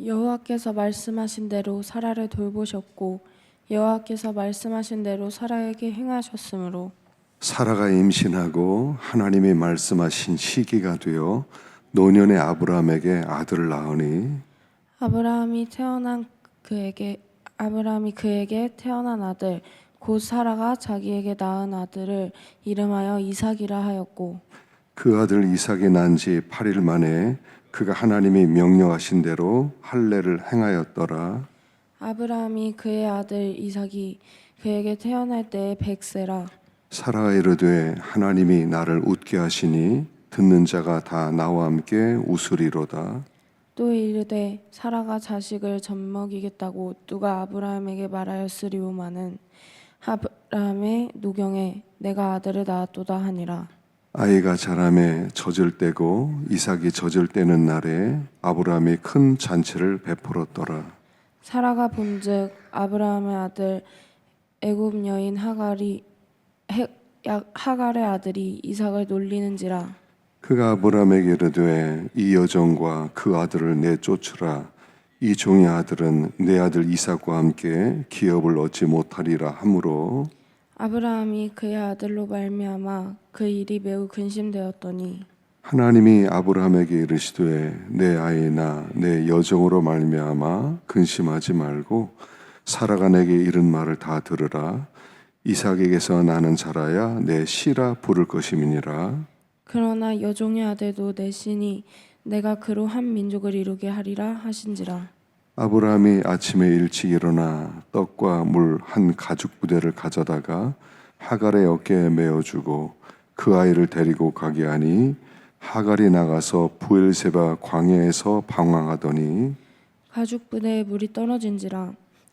여호와께서 말씀하신 대로 사라를 돌보셨고 여호와께서 말씀하신 대로 사라에게 행하셨으므로 사라가 임신하고 하나님이 말씀하신 시기가 되어 노년의 아브라함에게 아들을 낳으니 아브라함이 그에게 태어난 아들 곧 사라가 자기에게 낳은 아들을 이름하여 이삭이라 하였고 그 아들 이삭이 난 지 8일 만에 그가 하나님이 명령하신 대로 할례를 행하였더라. 아브라함이 그의 아들 이삭이 그에게 태어날 때에 100세라. 사라가 이르되 하나님이 나를 웃게 하시니 듣는 자가 다 나와 함께 웃으리로다. 또 이르되 사라가 자식을 젖먹이겠다고 누가 아브라함에게 말하였으리오마는 아브라함의 노경에 내가 아들을 낳았도다 하니라. 아이가 자라매 젖을 떼고 이삭이 젖을 떼는 날에 아브라함이 큰 잔치를 베풀었더라. 사라가 본즉 아브라함의 아들 애굽 여인 하갈의 아들이 이삭을 놀리는지라. 그가 아브라함에게 이르되 이 여종과 그 아들을 내쫓으라. 이 종의 아들은 내 아들 이삭과 함께 기업을 얻지 못하리라 하므로 아브라함이 그의 아들로 말미암아 그 일이 매우 근심되었더니 하나님이 아브라함에게 이르시되 내 아이나 내 여종으로 말미암아 근심하지 말고 사라가 내게 이른 말을 다 들으라. 이삭에게서 나는 자라야 내 씨라 부를 것임이니라. 그러나 여종의 아들도 내 씨니 내가 그로 한 민족을 이루게 하리라 하신지라. 아브라함이 아침에 일찍 일어나 떡과 물 한 가죽 부대를 가져다가 하갈의 어깨에 메어주고 그 아이를 데리고 가게 하니 하갈이 나가서 부엘세바 광야에서 방황하더니 가죽 부대에 물이 떨어진지라.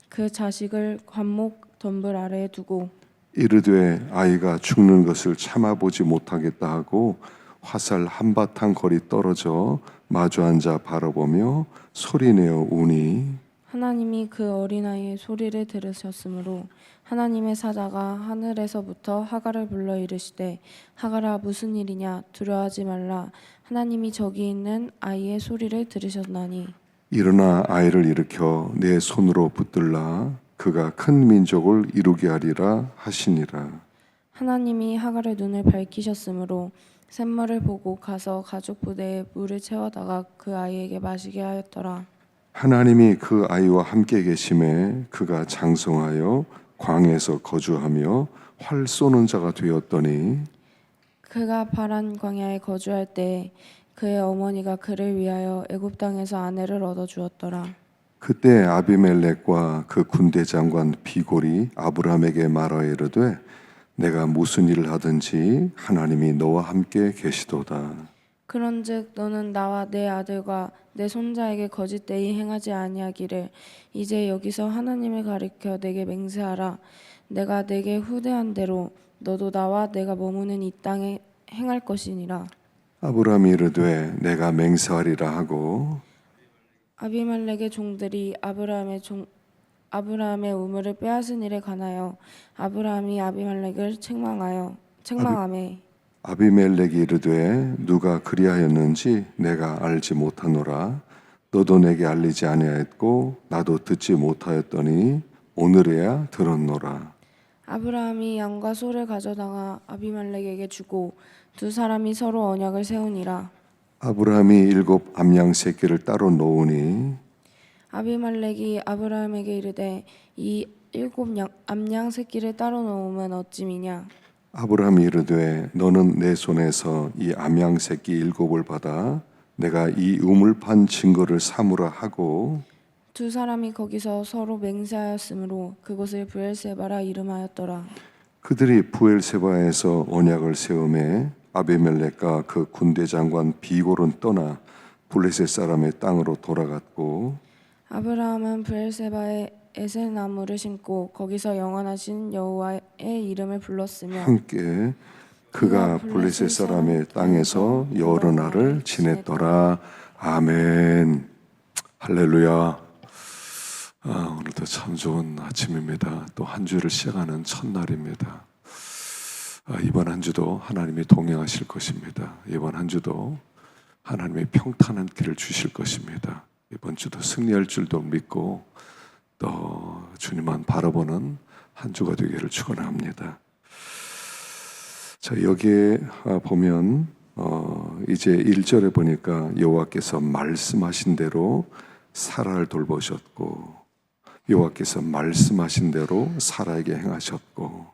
그 자식을 관목 덤불 아래에 두고 이르되 아이가 죽는 것을 참아보지 못하겠다 하고 화살 한바탕 거리 떨어져 마주 앉아 바라보며 소리내어 우니 하나님이 그 어린아이의 소리를 들으셨으므로 하나님의 사자가 하늘에서부터 하갈을 불러 이르시되 하갈아 무슨 일이냐 두려워하지 말라 하나님이 저기 있는 아이의 소리를 들으셨나니 일어나 아이를 일으켜 내 손으로 붙들라 그가 큰 민족을 이루게 하리라 하시니라. 하나님이 하갈의 눈을 밝히셨으므로 샘물을 보고 가서 가죽 부대에 물을 채워다가 그 아이에게 마시게 하였더라. 하나님이 그 아이와 함께 계심에 그가 장성하여 광야에서 거주하며 활 쏘는 자가 되었더니 그가 파란 광야에 거주할 때 그의 어머니가 그를 위하여 애굽 땅에서 아내를 얻어 주었더라. 그때 아비멜렉과 그 군대 장관 비골이 아브라함에게 말하여 이르되 내가 무슨 일을 하든지 하나님이 너와 함께 계시도다. 그런즉 너는 나와 내 아들과 내 손자에게 거짓되이 행하지 아니하기를 이제 여기서 하나님을 가리켜 내게 맹세하라. 내가 내게 후대한 대로 너도 나와 내가 머무는 이 땅에 행할 것이니라. 아브라함이 이르되 내가 맹세하리라 하고 아비멜렉의 종들이 아브라함의 우물을 빼앗은 일에 관하여 아브라함이 아비멜렉을 책망하매 아비멜렉이 이르되 누가 그리하였는지 내가 알지 못하노라. 너도 내게 알리지 아니하였고 나도 듣지 못하였더니 오늘에야 들었노라. 아브라함이 양과 소를 가져다가 아비멜렉에게 주고 두 사람이 서로 언약을 세우니라. 아브라함이 7 암양 새끼를 따로 놓으니 아비멜렉이 아브라함에게 이르되 이 7 암양 새끼를 따로 놓으면 어찌미냐. 아브라함이 이르되 너는 내 손에서 이 암양 새끼 7을 받아 내가 이 우물판 증거를 삼으라 하고 두 사람이 거기서 서로 맹세하였으므로 그곳을 브엘세바라 이름하였더라. 그들이 부엘세바에서 언약을 세우매 아비멜렉과 그 군대 장관 비골은 떠나 블레셋 사람의 땅으로 돌아갔고 아브라함은 브엘세바에 에셀 나무를 심고 거기서 영원하신 여호와의 이름을 불렀으며 함께 그가 블레셋 사람의 땅에서 여러 날을 지냈더라. 아멘. 할렐루야. 오늘도 참 좋은 아침입니다. 또 한 주를 시작하는 첫날입니다. 이번 한 주도 하나님이 동행하실 것입니다. 이번 한 주도 하나님의 평탄한 길을 주실 것입니다. 이번 주도 승리할 줄도 믿고 또 주님만 바라보는 한 주가 되기를 축원합니다. 자, 여기에 보면 이제 1절에 보니까 여호와께서 말씀하신 대로 사라를 돌보셨고, 여호와께서 말씀하신 대로 사라에게 행하셨고,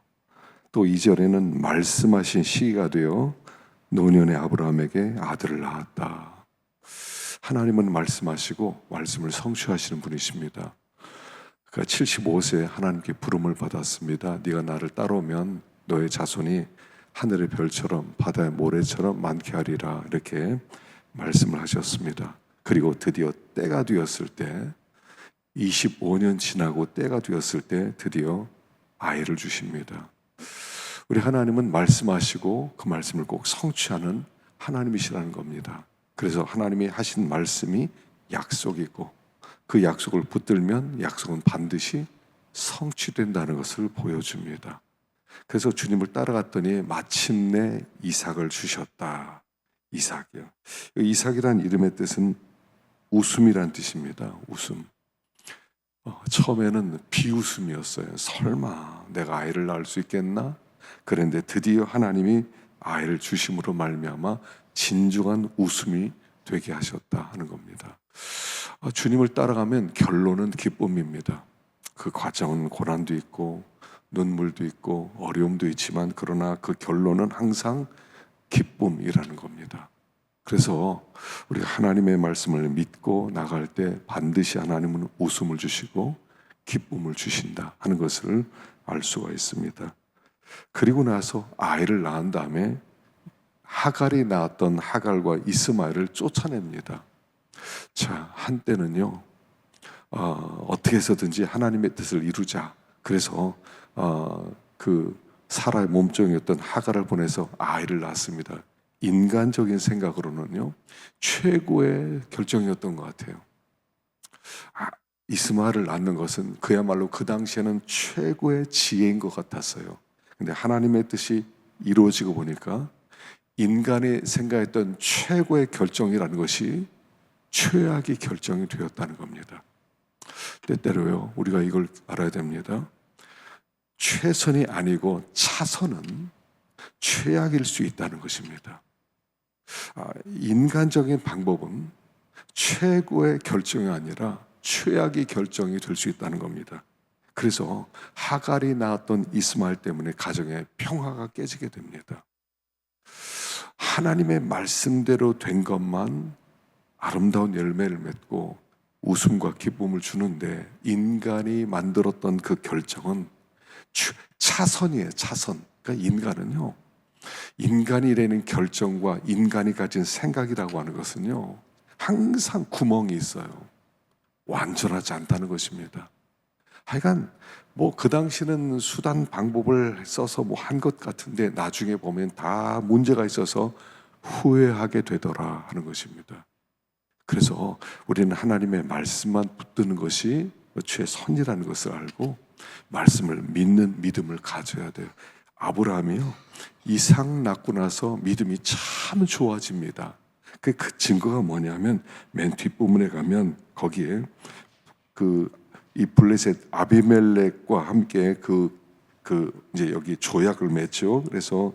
또 2절에는 말씀하신 시기가 되어 노년의 아브라함에게 아들을 낳았다. 하나님은 말씀하시고 말씀을 성취하시는 분이십니다. 그러니까 75세에 하나님께 부름을 받았습니다. 네가 나를 따라오면 너의 자손이 하늘의 별처럼 바다의 모래처럼 많게 하리라, 이렇게 말씀을 하셨습니다. 그리고 드디어 때가 되었을 때, 25년 지나고 때가 되었을 때 드디어 아이를 주십니다. 우리 하나님은 말씀하시고 그 말씀을 꼭 성취하는 하나님이시라는 겁니다. 그래서 하나님이 하신 말씀이 약속이고, 그 약속을 붙들면 약속은 반드시 성취된다는 것을 보여줍니다. 그래서 주님을 따라갔더니 마침내 이삭을 주셨다. 이삭이요. 이삭이란 이름의 뜻은 웃음이란 뜻입니다. 웃음. 처음에는 비웃음이었어요. 설마 내가 아이를 낳을 수 있겠나? 그런데 드디어 하나님이 아이를 주심으로 말미암아 진중한 웃음이 되게 하셨다 하는 겁니다. 주님을 따라가면 결론은 기쁨입니다. 그 과정은 고난도 있고 눈물도 있고 어려움도 있지만, 그러나 그 결론은 항상 기쁨이라는 겁니다. 그래서 우리가 하나님의 말씀을 믿고 나갈 때 반드시 하나님은 웃음을 주시고 기쁨을 주신다 하는 것을 알 수가 있습니다. 그리고 나서 아이를 낳은 다음에 하갈이 낳았던 하갈과 이스마엘을 쫓아냅니다. 자, 한때는요, 어떻게 해서든지 하나님의 뜻을 이루자. 그래서 그 사라의 몸종이었던 하갈을 보내서 아이를 낳습니다. 인간적인 생각으로는요, 최고의 결정이었던 것 같아요. 이스마엘을 낳는 것은 그야말로 그 당시에는 최고의 지혜인 것 같았어요. 근데 하나님의 뜻이 이루어지고 보니까 인간이 생각했던 최고의 결정이라는 것이 최악의 결정이 되었다는 겁니다. 때때로요, 우리가 이걸 알아야 됩니다. 최선이 아니고 차선은 최악일 수 있다는 것입니다. 인간적인 방법은 최고의 결정이 아니라 최악의 결정이 될 수 있다는 겁니다. 그래서 하갈이 낳았던 이스마엘 때문에 가정의 평화가 깨지게 됩니다. 하나님의 말씀대로 된 것만 아름다운 열매를 맺고 웃음과 기쁨을 주는데, 인간이 만들었던 그 결정은 차선이에요. 차선. 그러니까 인간은요, 인간이 내는 결정과 인간이 가진 생각이라고 하는 것은요, 항상 구멍이 있어요. 완전하지 않다는 것입니다. 하여간 그 당시는 수단 방법을 써서 한 것 같은데 나중에 보면 다 문제가 있어서 후회하게 되더라 하는 것입니다. 그래서 우리는 하나님의 말씀만 붙드는 것이 최선이라는 것을 알고 말씀을 믿는 믿음을 가져야 돼요. 아브라함이요, 이삭 낳고 나서 믿음이 참 좋아집니다. 그 증거가 뭐냐면 맨 뒷부분에 가면 거기에 이 블레셋 아비멜렉과 함께 이제 여기 조약을 맺죠. 그래서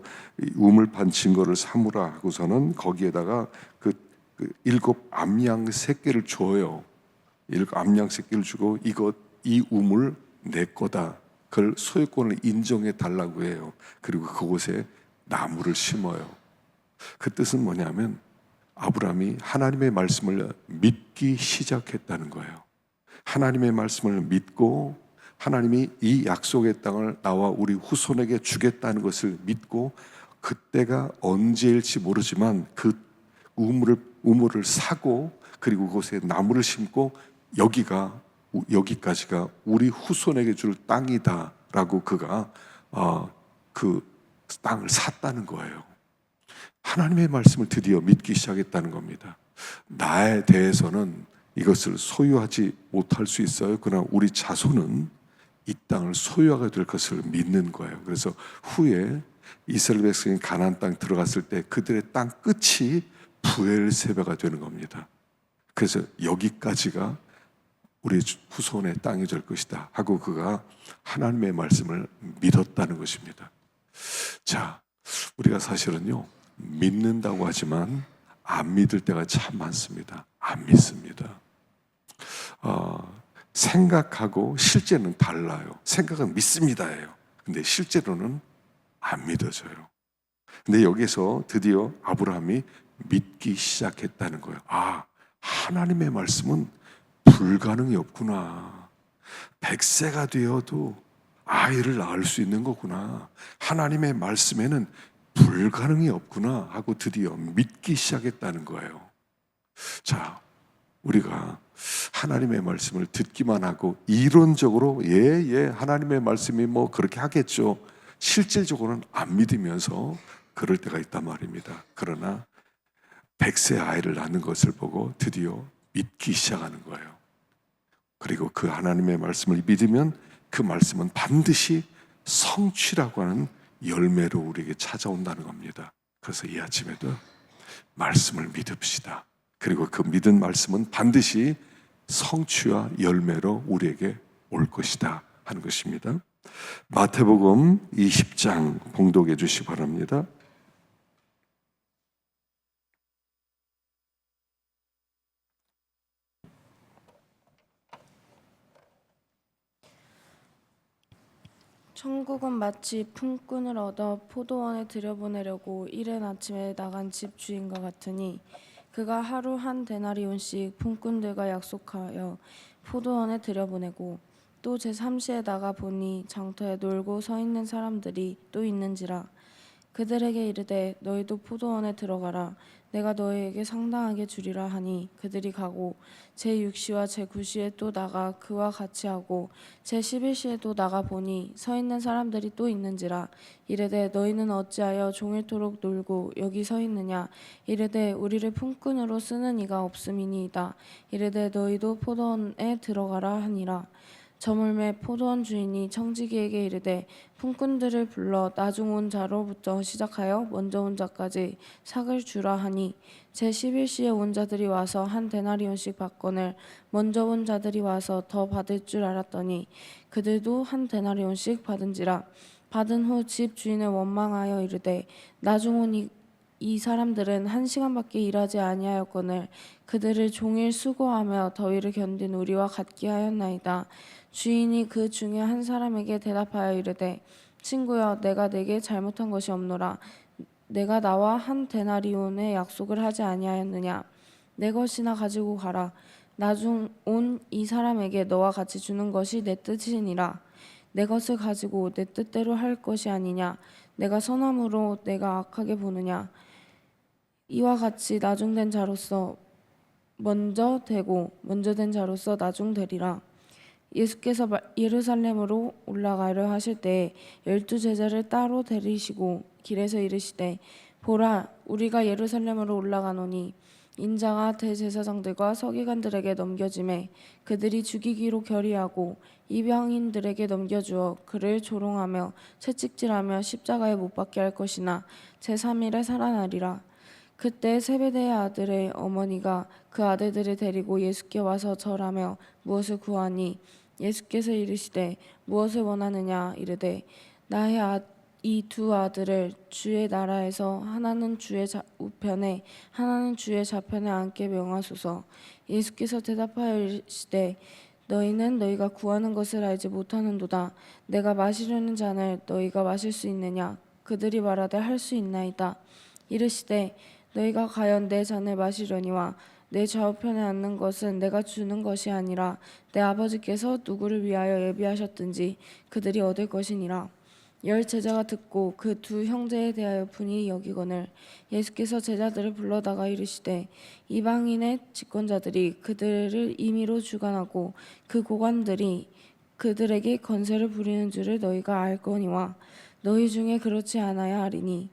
우물판 증거를 삼으라 하고서는 거기에다가 그 7 암양 새끼를 줘요. 7 암양 새끼를 주고 이 우물 내 거다. 그걸 소유권을 인정해 달라고 해요. 그리고 그곳에 나무를 심어요. 그 뜻은 뭐냐면 아브라함이 하나님의 말씀을 믿기 시작했다는 거예요. 하나님의 말씀을 믿고 하나님이 이 약속의 땅을 나와 우리 후손에게 주겠다는 것을 믿고, 그때가 언제일지 모르지만 그 우물을 사고 그리고 그곳에 나무를 심고 여기까지가 우리 후손에게 줄 땅이다라고 그가 그 땅을 샀다는 거예요. 하나님의 말씀을 드디어 믿기 시작했다는 겁니다. 나에 대해서는 이것을 소유하지 못할 수 있어요. 그러나 우리 자손은 이 땅을 소유하게 될 것을 믿는 거예요. 그래서 후에 이스라엘 백성이 가나안 땅 들어갔을 때 그들의 땅 끝이 부엘세바가 되는 겁니다. 그래서 여기까지가 우리 후손의 땅이 될 것이다 하고 그가 하나님의 말씀을 믿었다는 것입니다. 자, 우리가 사실은요, 믿는다고 하지만 안 믿을 때가 참 많습니다. 안 믿습니다. 생각하고 실제는 달라요. 생각은 믿습니다예요. 근데 실제로는 안 믿어져요. 근데 여기서 드디어 아브라함이 믿기 시작했다는 거예요. 아, 하나님의 말씀은 불가능이 없구나. 100세가 되어도 아이를 낳을 수 있는 거구나. 하나님의 말씀에는 불가능이 없구나 하고 드디어 믿기 시작했다는 거예요. 자, 우리가 하나님의 말씀을 듣기만 하고 이론적으로 하나님의 말씀이 뭐 그렇게 하겠죠. 실질적으로는 안 믿으면서 그럴 때가 있단 말입니다. 그러나 100세 아이를 낳는 것을 보고 드디어 믿기 시작하는 거예요. 그리고 그 하나님의 말씀을 믿으면 그 말씀은 반드시 성취라고 하는 열매로 우리에게 찾아온다는 겁니다. 그래서 이 아침에도 말씀을 믿읍시다. 그리고 그 믿은 말씀은 반드시 성취와 열매로 우리에게 올 것이다 하는 것입니다. 마태복음 20장 봉독해 주시기 바랍니다. 천국은 마치 품꾼을 얻어 포도원에 들여보내려고 이른 아침에 나간 집 주인과 같으니 그가 하루 한 데나리온씩 품꾼들과 약속하여 포도원에 들여보내고 또 제3시에 나가 보니 장터에 놀고 서 있는 사람들이 또 있는지라. 그들에게 이르되 너희도 포도원에 들어가라. 내가 너희에게 상당하게 주리라 하니 그들이 가고 제6시와 제9시에 또 나가 그와 같이 하고 제11시에 또 나가 보니 서 있는 사람들이 또 있는지라. 이르되 너희는 어찌하여 종일토록 놀고 여기 서 있느냐. 이르되 우리를 품꾼으로 쓰는 이가 없음이니이다. 이르되 너희도 포도원에 들어가라 하니라. 저물매 포도원 주인이 청지기에게 이르되 품꾼들을 불러 나중 온 자로부터 시작하여 먼저 온 자까지 삭을 주라 하니 제11시에 온 자들이 와서 한 데나리온씩 받거늘 먼저 온 자들이 와서 더 받을 줄 알았더니 그들도 한 데나리온씩 받은지라. 받은 후 집 주인을 원망하여 이르되 나중 온 이 사람들은 1시간밖에 일하지 아니하였거늘 그들을 종일 수고하며 더위를 견딘 우리와 같게 하였나이다. 주인이 그 중에 한 사람에게 대답하여 이르되 친구여, 내가 내게 잘못한 것이 없노라. 내가 나와 한 데나리온의 약속을 하지 아니하였느냐. 내 것이나 가지고 가라. 나중 온 이 사람에게 너와 같이 주는 것이 내 뜻이니라. 내 것을 가지고 내 뜻대로 할 것이 아니냐. 내가 선함으로 내가 악하게 보느냐. 이와 같이 나중된 자로서 먼저 되고 먼저 된 자로서 나중되리라. 예수께서 예루살렘으로 올라가려 하실 때 12제자를 따로 데리시고 길에서 이르시되 보라, 우리가 예루살렘으로 올라가노니 인자가 대제사장들과 서기관들에게 넘겨지매 그들이 죽이기로 결의하고 이방인들에게 넘겨주어 그를 조롱하며 채찍질하며 십자가에 못 박게 할 것이나 제3일에 살아나리라. 그때 세베대의 아들의 어머니가 그 아들들을 데리고 예수께 와서 절하며 무엇을 구하니 예수께서 이르시되 무엇을 원하느냐. 이르되 나의 이 두 아들을 주의 나라에서 하나는 주의 우편에 하나는 주의 좌편에 앉게 명하소서. 예수께서 대답하여 이르시되 너희는 너희가 구하는 것을 알지 못하는도다. 내가 마시려는 잔을 너희가 마실 수 있느냐. 그들이 말하되 할 수 있나이다. 이르시되 너희가 과연 내 잔을 마시려니와 내 좌우편에 앉는 것은 내가 주는 것이 아니라 내 아버지께서 누구를 위하여 예비하셨든지 그들이 얻을 것이니라. 10 제자가 듣고 그 두 형제에 대하여 분이 여기거늘 예수께서 제자들을 불러다가 이르시되 이방인의 집권자들이 그들을 임의로 주관하고 그 고관들이 그들에게 건세를 부리는 줄을 너희가 알거니와 너희 중에 그렇지 않아야 하리니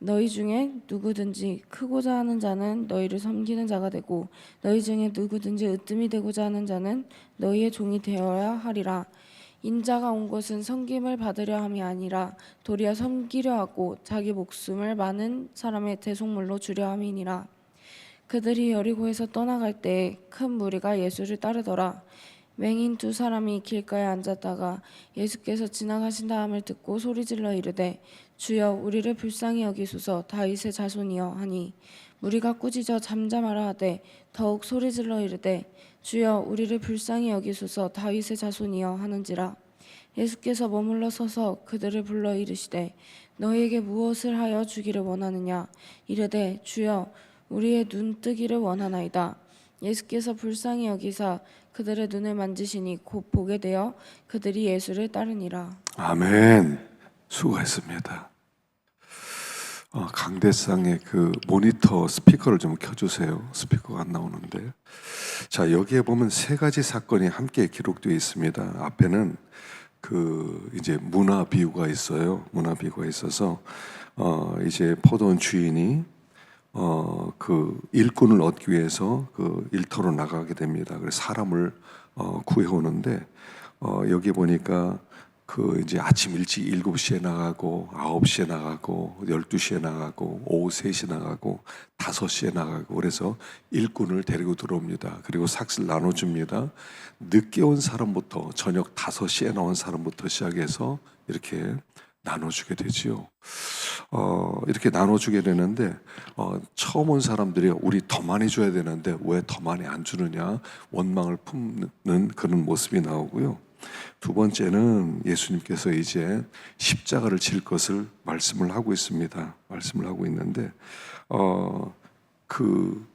너희 중에 누구든지 크고자 하는 자는 너희를 섬기는 자가 되고 너희 중에 누구든지 으뜸이 되고자 하는 자는 너희의 종이 되어야 하리라. 인자가 온 것은 섬김을 받으려 함이 아니라 도리어 섬기려 하고 자기 목숨을 많은 사람의 대속물로 주려 함이니라. 그들이 여리고에서 떠나갈 때에 큰 무리가 예수를 따르더라. 맹인 두 사람이 길가에 앉았다가 예수께서 지나가신 다음을 듣고 소리질러 이르되 주여 우리를 불쌍히 여기소서 다윗의 자손이여 하니 무리가 꾸짖어 잠잠하라 하되 더욱 소리질러 이르되 주여 우리를 불쌍히 여기소서 다윗의 자손이여 하는지라. 예수께서 머물러 서서 그들을 불러 이르시되 너희에게 무엇을 하여 주기를 원하느냐 이르되 주여 우리의 눈 뜨기를 원하나이다. 예수께서 불쌍히 여기사 그들의 눈을 만지시니 곧 보게 되어 그들이 예수를 따르니라. 아멘. 수고했습니다. 강대상의 그 모니터 스피커를 좀 켜주세요. 스피커가 안 나오는데. 자, 여기에 보면 세 가지 사건이 함께 기록되어 있습니다. 앞에는 그 이제 문화 비유가 있어요. 문화 비유가 있어서 이제 포도원 주인이 그 일꾼을 얻기 위해서 그 일터로 나가게 됩니다. 그래서 사람을 구해오는데 여기 보니까 그 이제 아침 일찍 7시에 나가고 9시에 나가고 12시에 나가고 오후 3시에 나가고 5시에 나가고 그래서 일꾼을 데리고 들어옵니다. 그리고 삭슬 나눠줍니다. 늦게 온 사람부터 저녁 5시에 나온 사람부터 시작해서 이렇게 나눠주게 되지요. 이렇게 나눠주게 되는데 처음 온 사람들이 우리 더 많이 줘야 되는데 왜 더 많이 안 주느냐 원망을 품는 그런 모습이 나오고요. 두 번째는 예수님께서 이제 십자가를 질 것을 말씀을 하고 있습니다. 말씀을 하고 있는데 그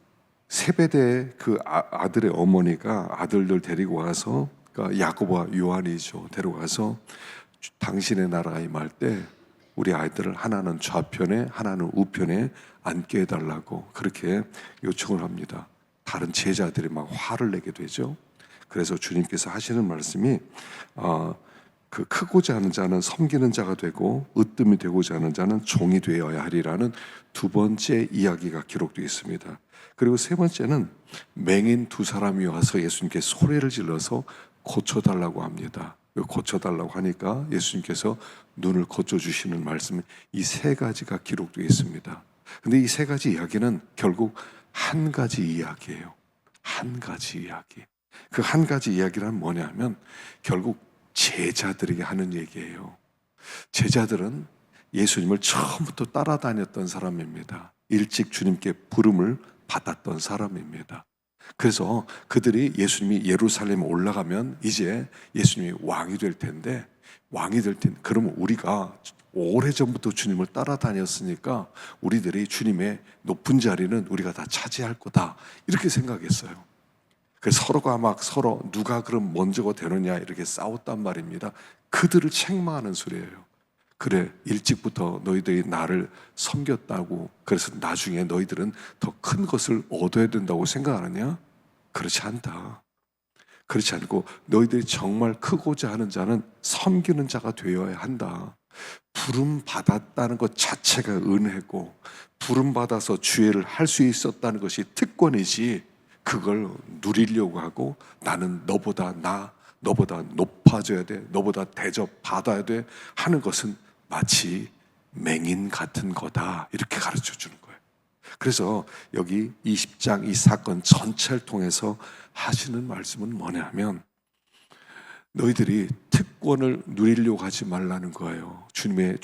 세베대 그 아들의 어머니가 아들들 데리고 와서 그러니까 야고보와 요한이죠. 데려가서 당신의 나라가 임할 때 우리 아이들을 하나는 좌편에 하나는 우편에 앉게 해달라고 그렇게 요청을 합니다. 다른 제자들이 막 화를 내게 되죠. 그래서 주님께서 하시는 말씀이 그 크고자 하는 자는 섬기는 자가 되고 으뜸이 되고자 하는 자는 종이 되어야 하리라는 두 번째 이야기가 기록되어 있습니다. 그리고 세 번째는 맹인 두 사람이 와서 예수님께 소리를 질러서 고쳐달라고 합니다. 고쳐달라고 하니까 예수님께서 눈을 고쳐주시는 말씀, 이 세 가지가 기록되어 있습니다. 근데 이 세 가지 이야기는 결국 한 가지 이야기예요. 한 가지 이야기. 그 한 가지 이야기란 뭐냐면 결국 제자들에게 하는 얘기예요. 제자들은 예수님을 처음부터 따라다녔던 사람입니다. 일찍 주님께 부름을 받았던 사람입니다. 그래서 그들이 예수님이 예루살렘에 올라가면 이제 예수님이 왕이 될 텐데 그러면 우리가 오래전부터 주님을 따라다녔으니까 우리들이 주님의 높은 자리는 우리가 다 차지할 거다 이렇게 생각했어요. 그래서 서로가 막 서로 누가 그럼 먼저가 되느냐 이렇게 싸웠단 말입니다. 그들을 책망하는 소리예요. 그래 일찍부터 너희들이 나를 섬겼다고 그래서 나중에 너희들은 더 큰 것을 얻어야 된다고 생각하느냐? 그렇지 않다. 그렇지 않고 너희들이 정말 크고자 하는 자는 섬기는 자가 되어야 한다. 부름 받았다는 것 자체가 은혜고 부름 받아서 주애를 할 수 있었다는 것이 특권이지 그걸 누리려고 하고 나는 너보다 높아져야 돼, 너보다 대접받아야 돼 하는 것은 마치 맹인 같은 거다 이렇게 가르쳐 주는 거예요. 그래서 여기 20장 이 사건 전체를 통해서 하시는 말씀은 뭐냐면 너희들이 특권을 누리려고 하지 말라는 거예요. 주님의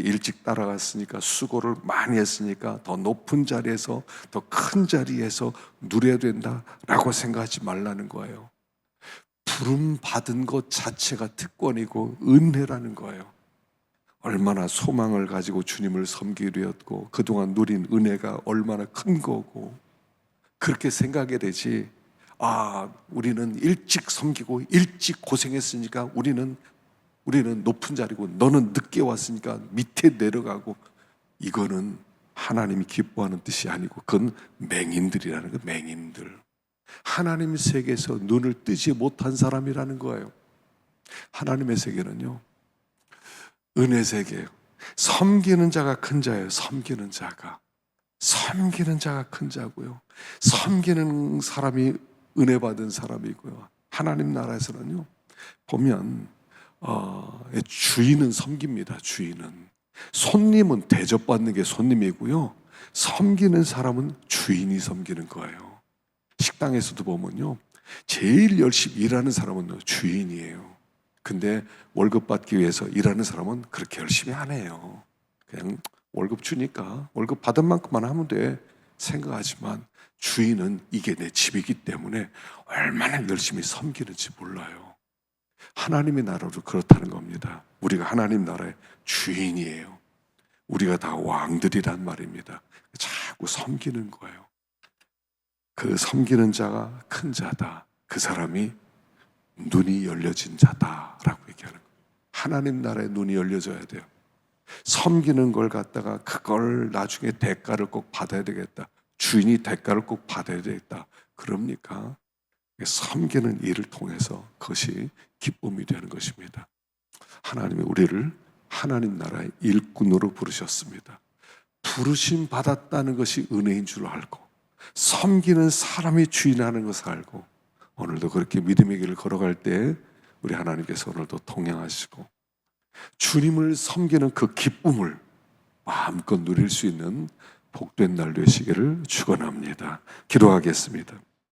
일찍 따라갔으니까 수고를 많이 했으니까 더 높은 자리에서 더 큰 자리에서 누려야 된다라고 생각하지 말라는 거예요. 부름 받은 것 자체가 특권이고 은혜라는 거예요. 얼마나 소망을 가지고 주님을 섬기려 했고 그동안 누린 은혜가 얼마나 큰 거고 그렇게 생각이 되지. 우리는 일찍 섬기고 일찍 고생했으니까 우리는 높은 자리고 너는 늦게 왔으니까 밑에 내려가고 이거는 하나님이 기뻐하는 뜻이 아니고 그건 맹인들이라는 거예요. 맹인들. 하나님의 세계에서 눈을 뜨지 못한 사람이라는 거예요. 하나님의 세계는요 은혜 세계예요. 섬기는 자가 큰 자예요. 섬기는 자가 큰 자고요. 섬기는 사람이 은혜 받은 사람이고요. 하나님 나라에서는요 보면 주인은 섬깁니다. 주인은 손님은 대접받는 게 손님이고요. 섬기는 사람은 주인이 섬기는 거예요. 식당에서도 보면요, 제일 열심히 일하는 사람은 주인이에요. 근데 월급 받기 위해서 일하는 사람은 그렇게 열심히 안 해요. 그냥 월급 주니까 월급 받은 만큼만 하면 돼 생각하지만, 주인은 이게 내 집이기 때문에 얼마나 열심히 섬기는지 몰라요. 하나님의 나라도 그렇다는 겁니다. 우리가 하나님 나라의 주인이에요. 우리가 다 왕들이란 말입니다. 자꾸 섬기는 거예요. 그 섬기는 자가 큰 자다. 그 사람이 눈이 열려진 자다라고 얘기하는 거예요. 하나님 나라에 눈이 열려져야 돼요. 섬기는 걸 갖다가 그걸 나중에 대가를 꼭 받아야 되겠다. 주인이 대가를 꼭 받아야 되겠다. 그럽니까? 섬기는 일을 통해서 그것이 기쁨이 되는 것입니다. 하나님이 우리를 하나님 나라의 일꾼으로 부르셨습니다. 부르심 받았다는 것이 은혜인 줄 알고, 섬기는 사람이 주인하는 것을 알고, 오늘도 그렇게 믿음의 길을 걸어갈 때 우리 하나님께서 오늘도 동행하시고 주님을 섬기는 그 기쁨을 마음껏 누릴 수 있는 복된 날 되시기를 축원합니다. 기도하겠습니다.